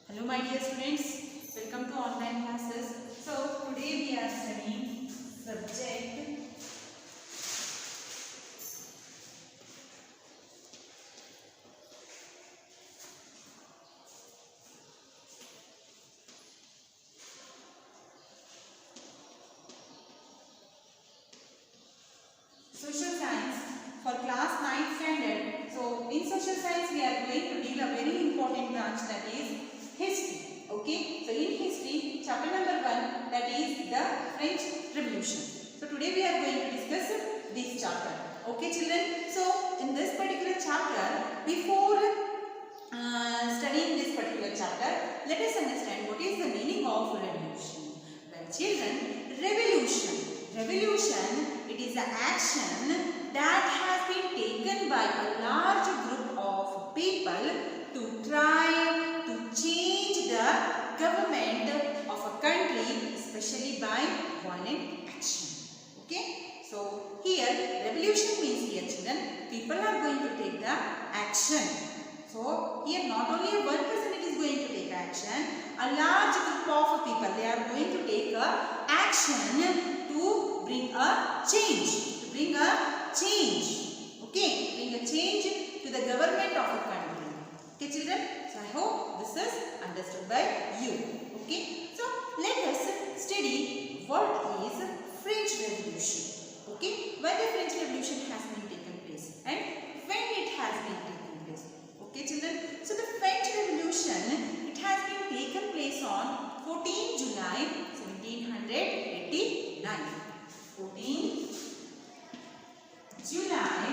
Hello my dear students, welcome to online classes. So today we are studying subject social science for class 9th standard. So in social science we are going to deal a very important branch, that is history. Okay, so in history chapter number 1, that is the French Revolution. So today we are going to discuss this chapter. Okay children, so in this particular chapter, before studying this particular chapter, let us understand what is the meaning of revolution. Well children, revolution, it is an action that has been taken by a large group of people to try to change the government of a country, especially by violent action. Okay, so here revolution means, here children, people are going to take the action. So here not only one person is going to take action, a large group of people, they are going to take action to bring a change. Okay, bring a change to the government of a country. Okay children, so I hope this is understood by you. Okay, so let us study what is French Revolution. Okay, why the French Revolution has been taken place and when it has been taken place. Okay children, so the French Revolution, it has been taken place on 14 July 1789. 14 July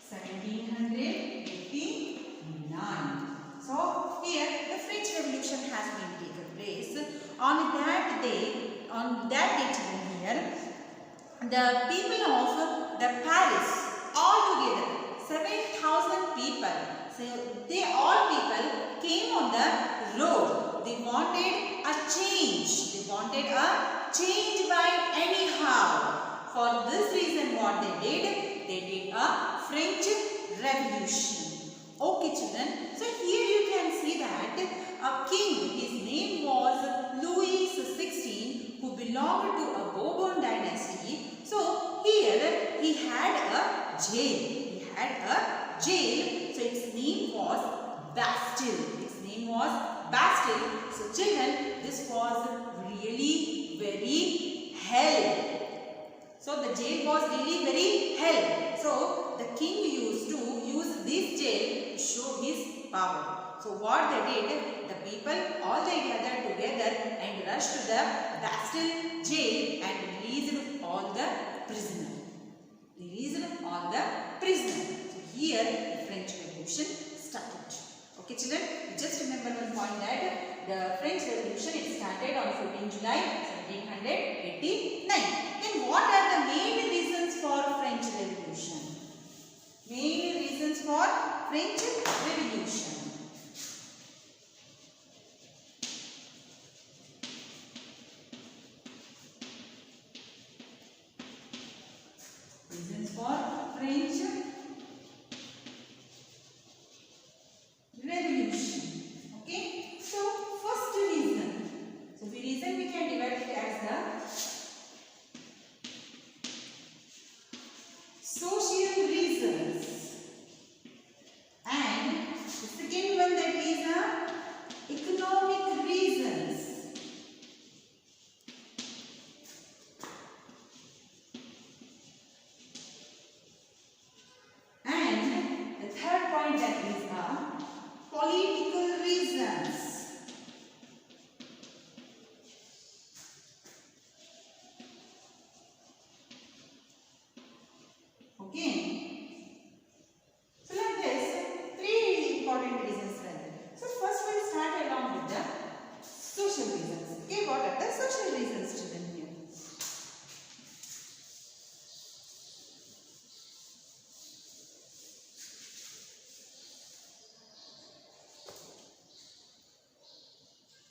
1789. So here the French Revolution has been taken place. On that day children, here the people of the Paris, all together 7,000 people, so they all people came on the road. They wanted a change. They wanted a change by anyhow. For this reason what they did a French Revolution. Okay children, so here you can see that a king, his name was Louis XVI, who belonged to a Bourbon dynasty. So here he had a jail. So its name was Bastille. So children, this was really very hell. So the jail was really very hell. So the king used to use this jail to show his power. So what they did, the people all they gathered together and rushed to the Bastille jail and released all the prisoners. So here the French Revolution started. Okay children, just remember one point that the French Revolution, it started on 14 July 1789. Then what are the main reasons for French Revolution? Main reasons for French Revolution. Reasons for French Revolution. Okay, so first reason. So the reason we can divide it as the social reasons, and the second one, that is economic reasons. And the third point, that is political reasons. Okay. So like this, three important reasons were there. So first we'll start along with the social reasons. Okay, what are the social reasons children here?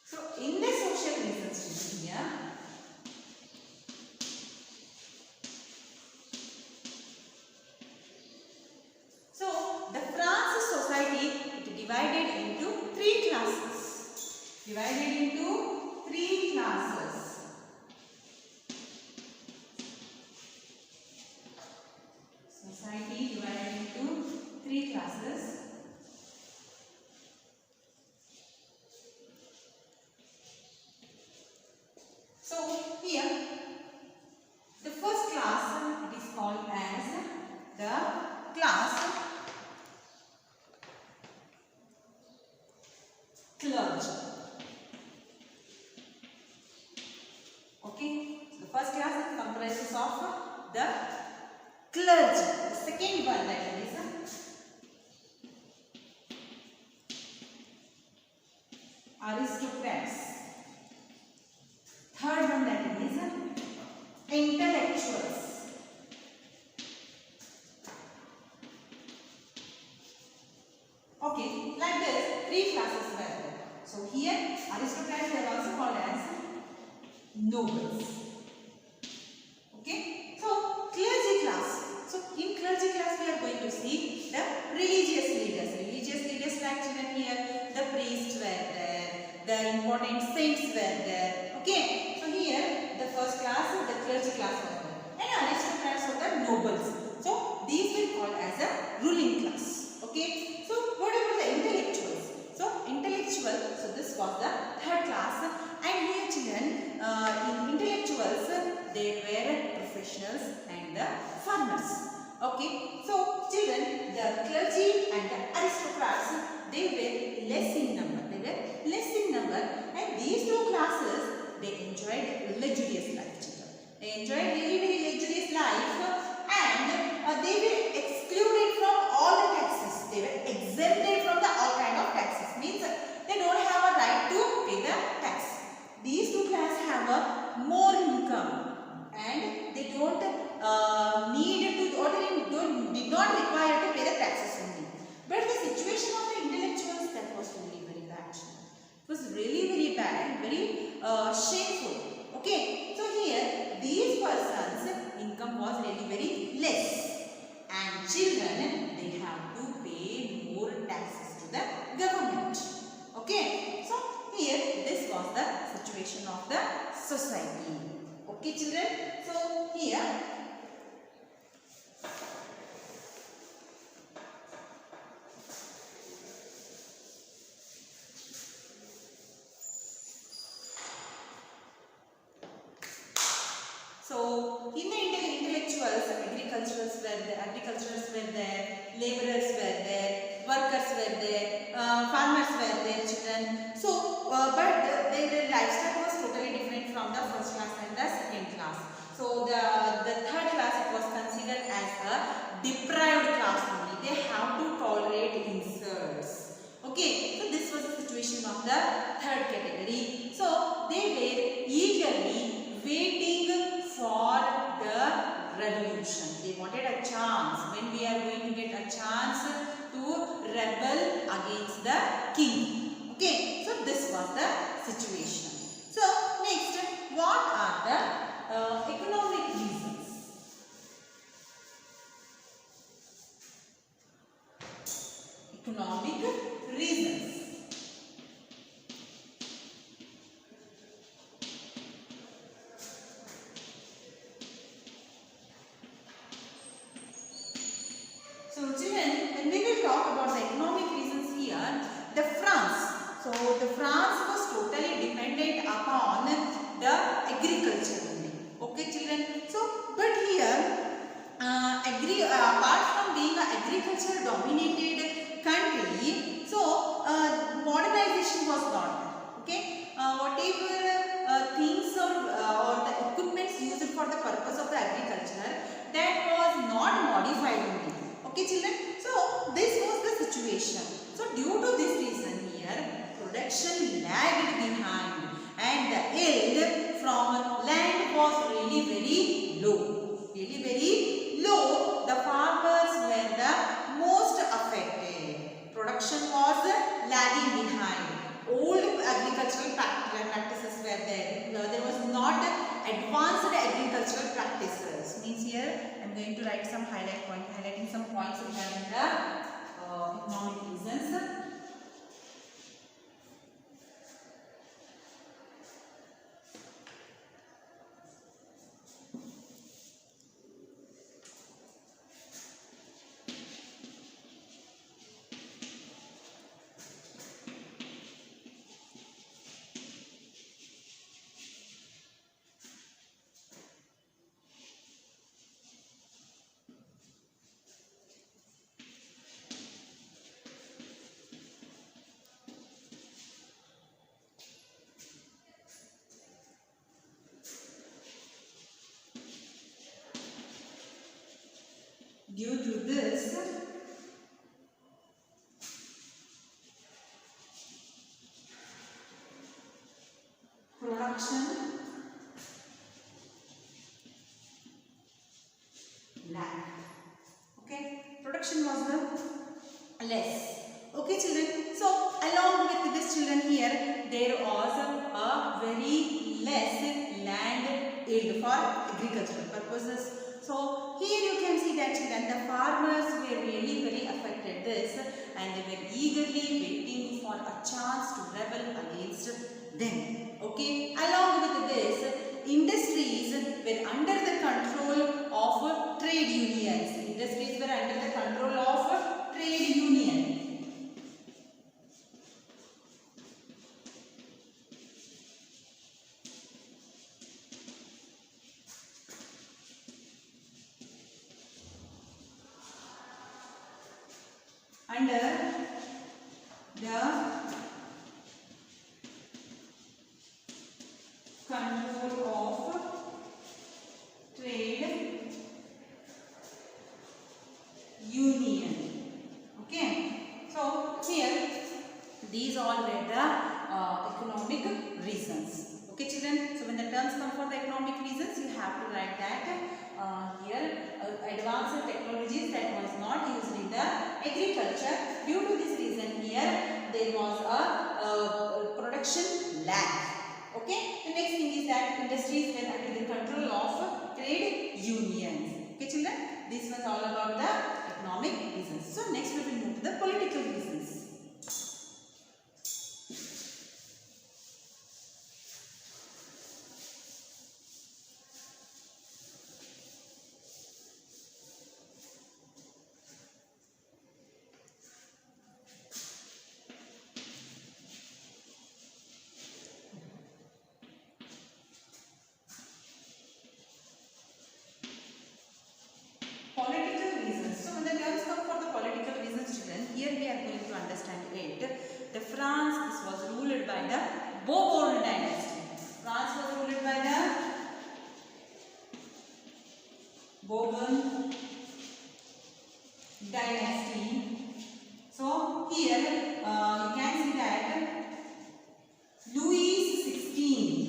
So in the social reasons children here, three classes. Society divided into three classes. So here the first class, it is called as the class clergy. Okay, the first class comprises of the clergy. The second one, that is aristocrats. Third one, that is intellectuals. Okay, like this, three classes were there. So here, aristocrats were also called as nobles. Okay, so clergy class. So in clergy class, we are going to see the religious leaders. Religious leaders like children here, the priests were there, the important saints were there. Okay, so here the first class, the clergy class was there, and aristocrats were the nobles. So these were called as a ruling class. Okay, so what about the intellectuals? So intellectual, so this was the third class, and here children, in intellectuals, they were professionals and the farmers. Okay, so children, the clergy and the aristocrats, they were less in number. And these two classes, they enjoyed luxurious life, children. They enjoyed really very luxurious life, and they were excluded from all the taxes. They were exempted from the all kind of taxes. Means they don't have a right to pay the tax. These two classes have a more income, and they don't need to, or they did not require to pay the taxes only. But the situation of the intellectuals, that was really very bad. It was really very bad and very shameful. Okay, so here these persons' income was really very less, and children, they have to pay more taxes to the government. Okay, so here this was the situation of the society. Okay, children, so here in the intellectuals, agriculturals were there, laborers were there, workers were there, farmers were there, children. So, but their lifestyle was totally different from the first class and the second class. So, the third class, it was considered as a deprived class only. They have to tolerate insults. Okay, so this was the situation of the third category. So, they were eagerly waiting for the revolution. They wanted a chance. When we are going to get a chance to rebel against the king. Okay, so this was the situation. So next, what are the economic reasons? Economic reasons. So children, when we will talk about the economic reasons here, the France. So the France was totally dependent upon the agriculture only. Okay children. So but here, apart from being an agriculture dominated country, so modernization was not there. Okay. Whatever things or the equipments used for the purpose of the agriculture, that was not modified only. Okay children, so this was the situation. So due to this reason here, production lagged behind and the yield from land was really very low. Really very low. The farmers were the most affected. Production was lagging behind. Old agricultural practices were there. There was not advanced agricultural practices. Means here I am going to write some highlighting some points regarding the economic reasons. Due to this, production lag. Okay, production was less. Okay, children. So along with this, children, here there was a very less land yield for agricultural purposes. So here you can see that, children, the farmers were really very affected this, and they were eagerly waiting for a chance to rebel against them. Okay, along with this, industries were under the control of trade unions. Industries were under the control of trade union. Under the control of trade union. Okay, so here these all were the economic reasons. Okay, children, so when the terms come for the economic reasons, you have to write that here advanced technologies that was not used in the agriculture. Due to this reason, here there was a production lag. Okay, the next thing is that industries were under the control of trade unions. Okay, children, this was all about the economic reasons. So next we will move to the political reasons. Political reasons. So when the terms come for the political reasons, children, here we are going to understand it. The France, this was ruled by the Bourbon dynasty. France was ruled by the Bourbon dynasty. So here you can see that Louis XVI.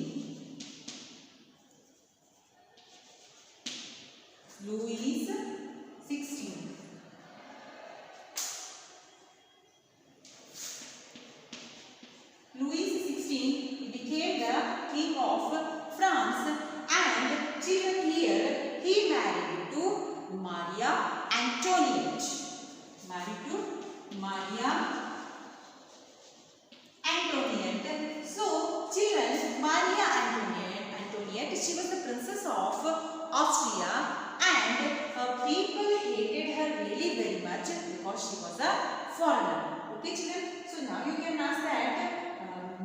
Louis XVI. Louis XVI became the king of France, and children, here he married to Maria Antoinette. Married to Maria Antoinette. So children, Maria Antoinette, she was the princess of Austria, and people hated her really very much because she was a foreigner. Okay, children. So now you can ask that,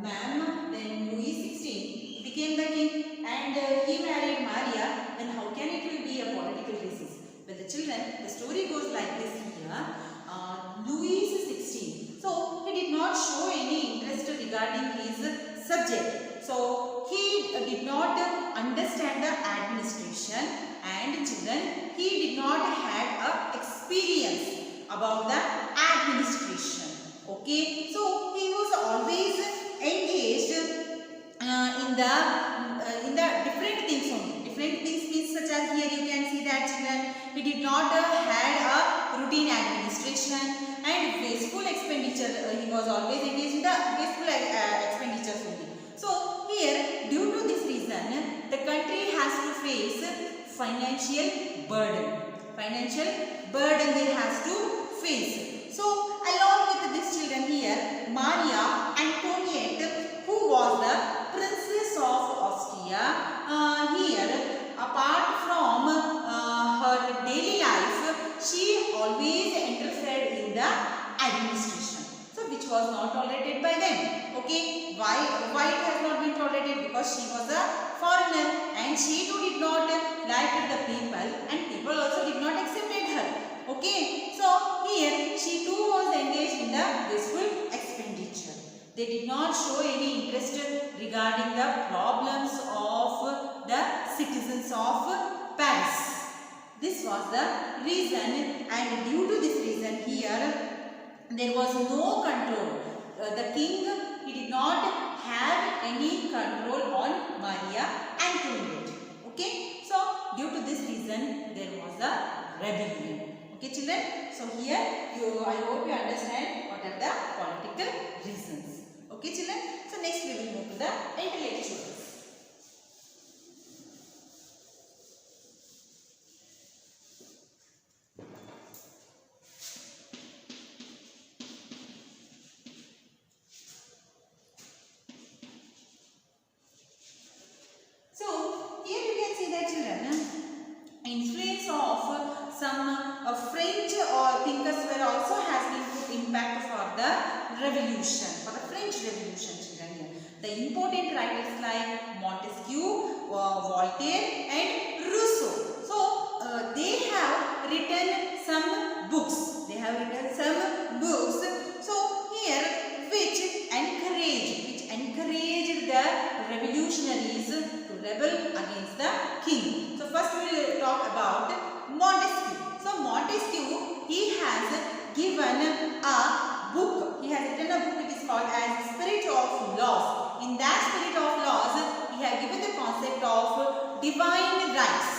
ma'am, then Louis XVI became the king, and he married Maria. Then how can it will be a political reasons? Well, the children, the story goes like this here. Louis XVI. So he did not show any interest regarding his subject. So he did not understand the administration, and children, he did not have a experience about the administration. Okay, so he was always engaged in the different things only. Different things means such as here you can see that, children, he did not had a routine administration and wasteful expenditure. He was always engaged in the wasteful expenditures only. So here, due to this reason, the country has to face financial burden. Financial burden they has to face. So along with this, children, here Maria Antoinette, who was the princess of Austria, here apart from her daily life, she always interfered in the administration, so which was not tolerated by them. Okay, why it has not been tolerated? Because she was a foreigner, and she too did not like the people, and people also did not accept her. Okay, so here she too was engaged in the wasteful expenditure. They did not show any interest regarding the problems of the citizens of Paris. This This was the reason, and due to this reason here there was no control. The king, he did not have any control on Maria Antoinette. Okay, so due to this reason there was a rebellion. Okay children, so here I hope you understand what are the political reasons. Okay children, so next we will move to the intellectuals. Influence of some French thinkers were also has been put impact for the revolution, for the French Revolution children. The important writers like Montesquieu, Voltaire and Rousseau. So they have written some books. So here which encouraged the revolutionaries to rebel against the king. So first we will talk about Montesquieu. So Montesquieu, he has given a book. He has written a book. It is called as Spirit of Laws. In that Spirit of Laws, he has given the concept of divine rights.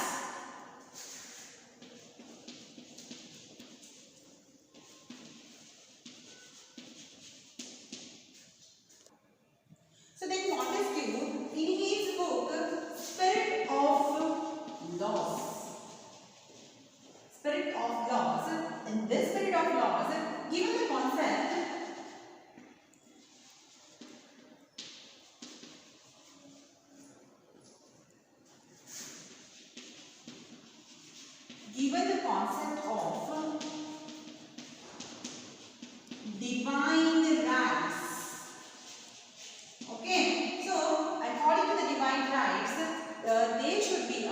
So then Montesquieu, in his book Spirit of Laws, in this Spirit of Laws, given the concept of divine rights. Okay, so according to the divine rights, there should be a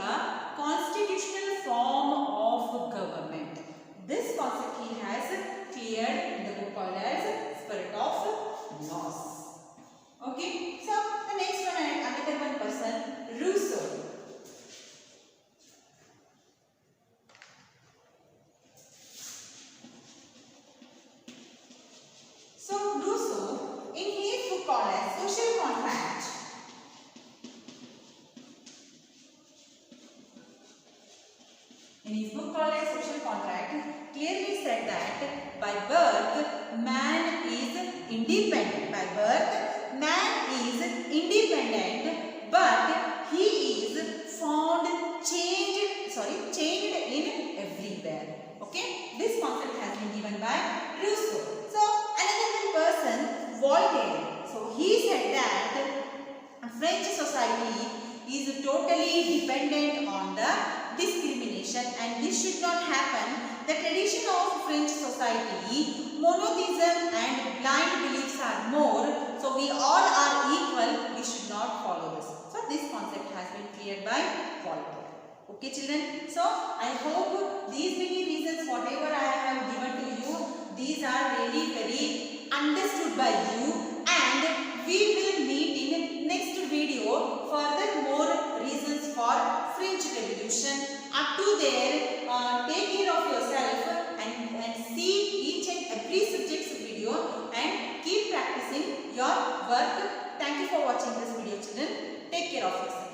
constitutional form of government. This concept he has cleared in the book called as Spirit of Laws. Okay, so the next one, another one person, Rousseau. So Rousseau, in his book called as Social Contract, clearly said that by birth man is independent. But he is found changed in everywhere. Okay, this concept has been given by Rousseau. So another person, Voltaire. So he said that French society is totally dependent on the discrimination, and this should not happen. The tradition of French society, monotheism and blind beliefs are more, so we all are equal, we should not follow this. So this concept has been cleared by Voltaire. Okay children, so I hope these many reasons whatever I have given to you, these are really very understood by you, and we will meet in next video further more reasons for French Revolution. Up to there, take care of yourself and see each and every subject's video and keep practicing your work. Thank you for watching this video children. Take care of yourself.